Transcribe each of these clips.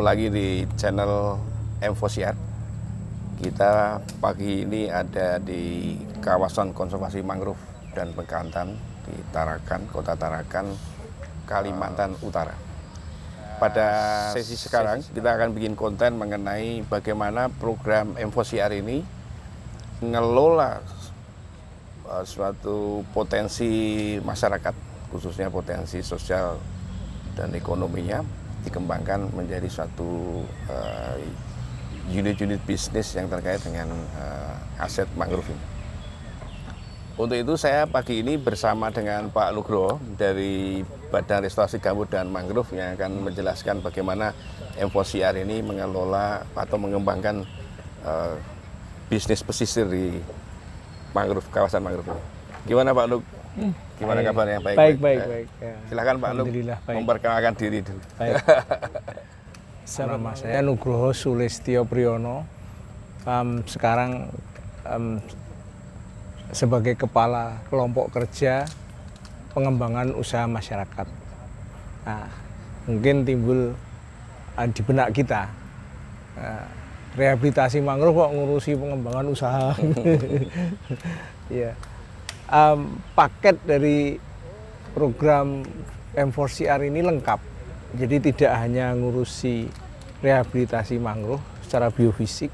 lagi di channel Emfosiar. Kita pagi ini ada di kawasan konservasi mangrove dan Bekantan di Tarakan, Kota Tarakan, Kalimantan Utara. Pada sesi sekarang kita akan bikin konten mengenai bagaimana program Emfosiar ini mengelola suatu potensi masyarakat, khususnya potensi sosial dan ekonominya, dikembangkan menjadi suatu unit-unit bisnis yang terkait dengan aset mangrove ini. Untuk itu saya pagi ini bersama dengan Pak Nugroho dari Badan Restorasi Gambut dan Mangrove yang akan menjelaskan bagaimana Emfosiar ini mengelola atau mengembangkan bisnis pesisir di mangrove, kawasan mangrove ini. Gimana Pak Nuk? Gimana kabarnya? Baik. Ya. Silakan Pak Nuk memperkenalkan diri dulu. Baik. Nama saya Nugroho Sulistyo Priyono. Sekarang sebagai Kepala Kelompok Kerja Pengembangan Usaha Masyarakat. Nah, mungkin timbul di benak kita, rehabilitasi mangrove kok ngurusi pengembangan usaha. Ya. Paket dari program Emfosiar ini lengkap. Jadi tidak hanya ngurusi rehabilitasi mangrove secara biofisik,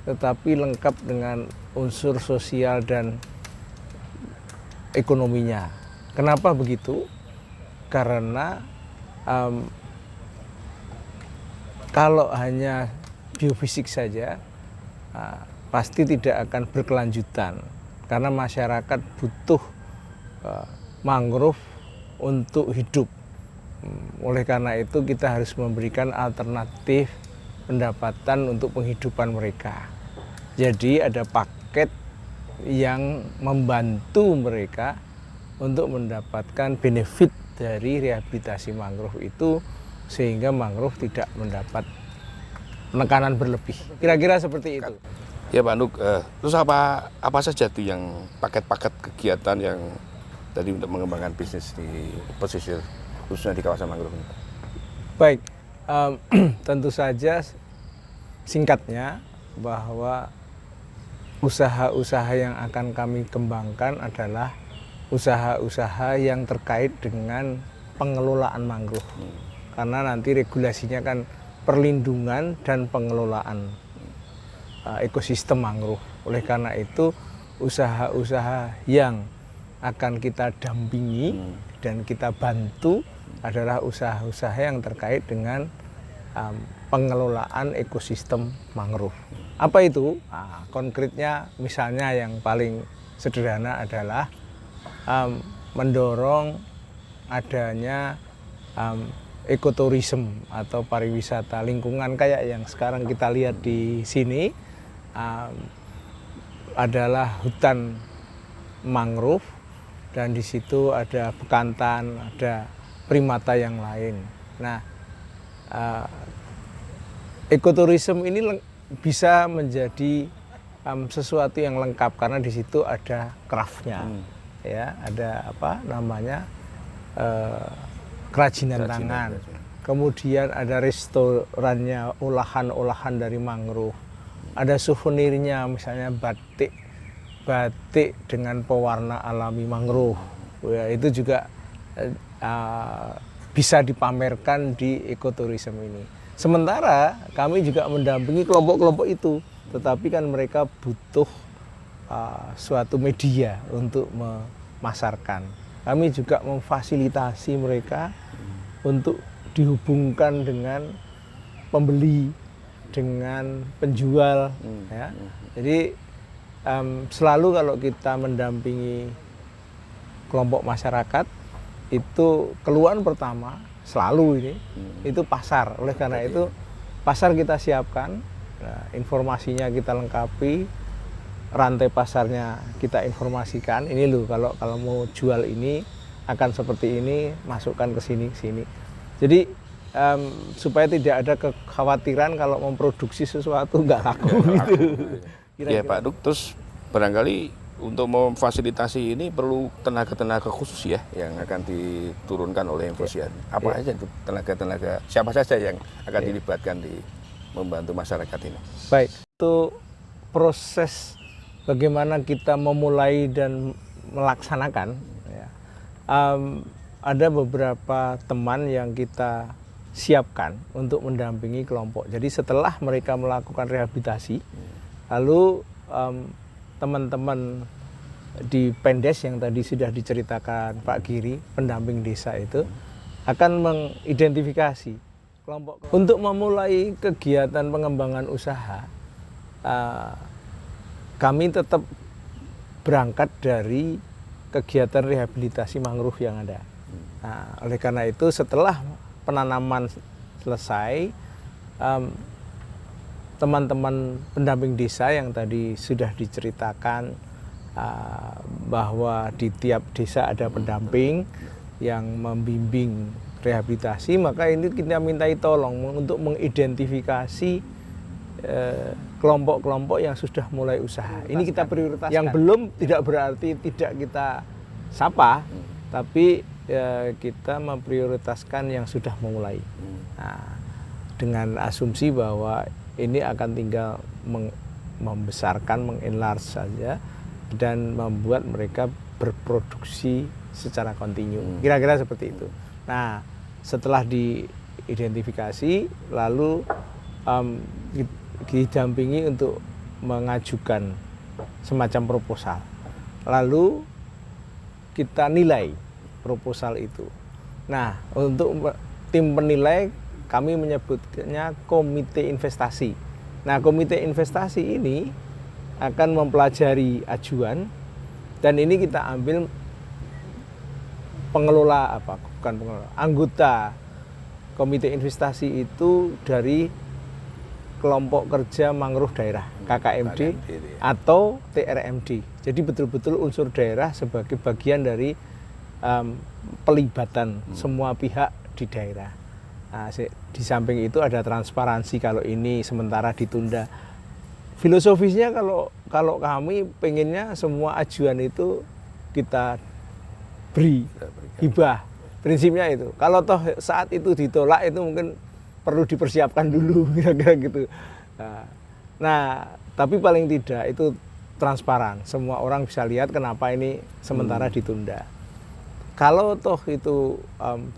tetapi lengkap dengan unsur sosial dan ekonominya. Kenapa begitu? Karena kalau hanya biofisik saja, pasti tidak akan berkelanjutan. Karena masyarakat butuh mangrove untuk hidup. Oleh karena itu kita harus memberikan alternatif pendapatan untuk penghidupan mereka. Jadi ada paket yang membantu mereka untuk mendapatkan benefit dari rehabilitasi mangrove itu, sehingga mangrove tidak mendapat penekanan berlebih. Kira-kira seperti itu. Ya Pak Nuk, terus apa saja tuh yang paket-paket kegiatan yang tadi untuk mengembangkan bisnis di pesisir, khususnya di kawasan mangrove ini? Baik, tentu saja singkatnya bahwa usaha-usaha yang akan kami kembangkan adalah usaha-usaha yang terkait dengan pengelolaan mangrove. Karena nanti regulasinya kan perlindungan dan pengelolaan ekosistem mangrove. Oleh karena itu usaha-usaha yang akan kita dampingi dan kita bantu adalah usaha-usaha yang terkait dengan pengelolaan ekosistem mangrove. Apa itu? Konkretnya misalnya yang paling sederhana adalah mendorong adanya ekoturism atau pariwisata lingkungan kayak yang sekarang kita lihat di sini. Adalah hutan mangrove dan di situ ada bekantan, ada primata yang lain. Nah, ekoturism ini bisa menjadi sesuatu yang lengkap karena di situ ada craft-nya, ya, ada apa namanya kerajinan tangan. Kemudian ada restorannya, olahan-olahan dari mangrove. Ada souvenirnya, misalnya batik dengan pewarna alami mangrove. Ya, itu juga bisa dipamerkan di ekoturism ini. Sementara kami juga mendampingi kelompok-kelompok itu, tetapi kan mereka butuh suatu media untuk memasarkan. Kami juga memfasilitasi mereka untuk dihubungkan dengan pembeli, dengan penjual, ya. Jadi selalu kalau kita mendampingi kelompok masyarakat, itu keluhan pertama selalu ini itu pasar. Oleh karena itu pasar kita siapkan, informasinya kita lengkapi, rantai pasarnya kita informasikan. Ini loh kalau mau jual ini akan seperti ini, masukkan ke sini. Jadi supaya tidak ada kekhawatiran kalau memproduksi sesuatu nggak laku gitu. Ya Pak Duk, terus barangkali Untuk memfasilitasi ini perlu tenaga-tenaga khusus ya yang akan diturunkan oleh Infosiar. Apa aja itu tenaga-tenaga, siapa saja yang akan dilibatkan di membantu masyarakat ini? Baik, itu proses bagaimana kita memulai dan melaksanakan. Ya. Ada beberapa teman yang kita siapkan untuk mendampingi kelompok. Jadi setelah mereka melakukan rehabilitasi, lalu teman-teman di Pendes yang tadi sudah diceritakan Pak Giri, pendamping desa itu akan mengidentifikasi kelompok. Untuk memulai kegiatan pengembangan usaha, kami tetap berangkat dari kegiatan rehabilitasi mangrove yang ada. Nah, oleh karena itu setelah penanaman selesai, teman-teman pendamping desa yang tadi sudah diceritakan bahwa di tiap desa ada pendamping yang membimbing rehabilitasi, maka ini kita mintai tolong untuk mengidentifikasi kelompok-kelompok yang sudah mulai usaha. Ini kita prioritaskan. Yang belum tidak berarti tidak kita sapa, tapi kita memprioritaskan yang sudah memulai. Nah, dengan asumsi bahwa ini akan tinggal membesarkan, mengenlarge saja dan membuat mereka berproduksi secara kontinu. Kira-kira seperti itu. Nah, setelah diidentifikasi, lalu didampingi untuk mengajukan semacam proposal. Lalu kita nilai proposal itu. Nah, untuk tim penilai kami menyebutnya komite investasi. Nah, komite investasi ini akan mempelajari ajuan dan ini kita ambil anggota komite investasi itu dari kelompok kerja mangrove daerah KKMD atau TRMD. Jadi betul-betul unsur daerah sebagai bagian dari pelibatan semua pihak di daerah. Nah, di samping itu ada transparansi kalau ini sementara ditunda. Filosofisnya kalau kami pengennya semua ajuan itu kita beri hibah. Prinsipnya itu. Kalau toh saat itu ditolak itu mungkin perlu dipersiapkan dulu kira-kira gitu. Nah, tapi paling tidak itu transparan. Semua orang bisa lihat kenapa ini sementara ditunda. Kalau toh itu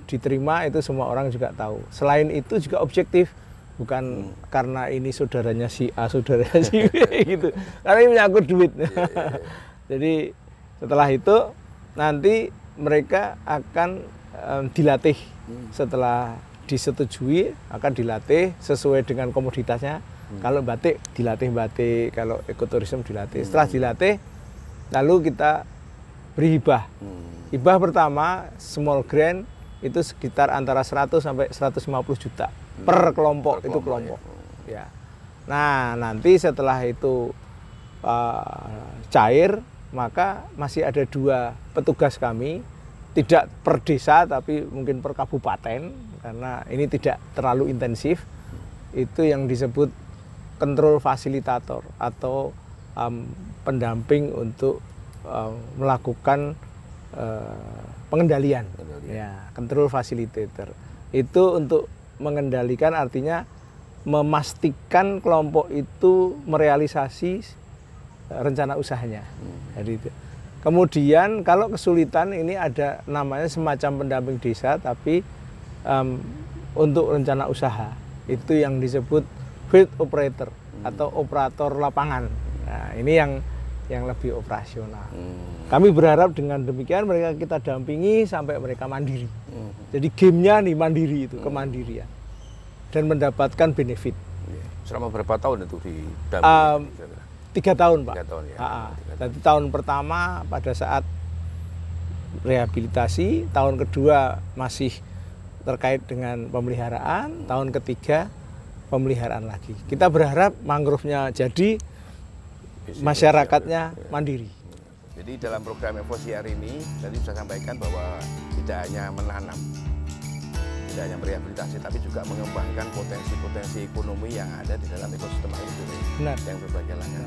diterima, itu semua orang juga tahu. Selain itu juga objektif, bukan karena ini saudaranya si A, saudaranya si B gitu. Karena ini menyangkut duit. Jadi setelah itu nanti mereka akan dilatih. Setelah disetujui akan dilatih sesuai dengan komoditasnya. Kalau batik dilatih batik, kalau ekoturisme dilatih. Setelah dilatih, lalu kita beri hibah. Hibah pertama small grant itu sekitar antara 100 sampai 150 juta per kelompok, itu kelompok. Ya. Nah, nanti setelah itu cair, maka masih ada 2 petugas kami, tidak per desa tapi mungkin per kabupaten karena ini tidak terlalu intensif. Itu yang disebut kontrol fasilitator atau pendamping untuk melakukan pengendalian. Ya, control facilitator. Itu untuk mengendalikan artinya memastikan kelompok itu merealisasi rencana usahanya. Jadi itu. Kemudian kalau kesulitan ini ada namanya semacam pendamping desa tapi untuk rencana usaha. Itu yang disebut field operator atau operator lapangan. Nah, ini yang lebih operasional. Kami berharap dengan demikian mereka kita dampingi sampai mereka mandiri. Jadi gamenya nih mandiri itu, kemandirian. Dan mendapatkan benefit. Selama berapa tahun itu didampingi? 3 tahun, Pak. 3 tahun ya. Jadi tahun pertama pada saat rehabilitasi, tahun kedua masih terkait dengan pemeliharaan, tahun ketiga pemeliharaan lagi. Kita berharap mangrove-nya jadi, masyarakatnya mandiri. Jadi dalam program Infosiar ini tadi saya sampaikan bahwa tidak hanya menanam, tidak hanya merehabilitasi, tapi juga mengembangkan potensi-potensi ekonomi yang ada di dalam ekosistem air itu. Benar. Yang berbagai macam.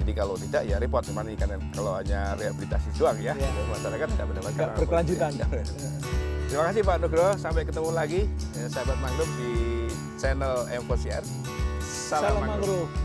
Jadi kalau tidak ya repot, cuman ini kan kalau hanya rehabilitasi doang ya, Ya. masyarakat tidak mendapatkan Nggak berkelanjutan. Terima kasih Pak Nugroho, sampai ketemu lagi sahabat mangrove di channel M4CR. Salam mangrove.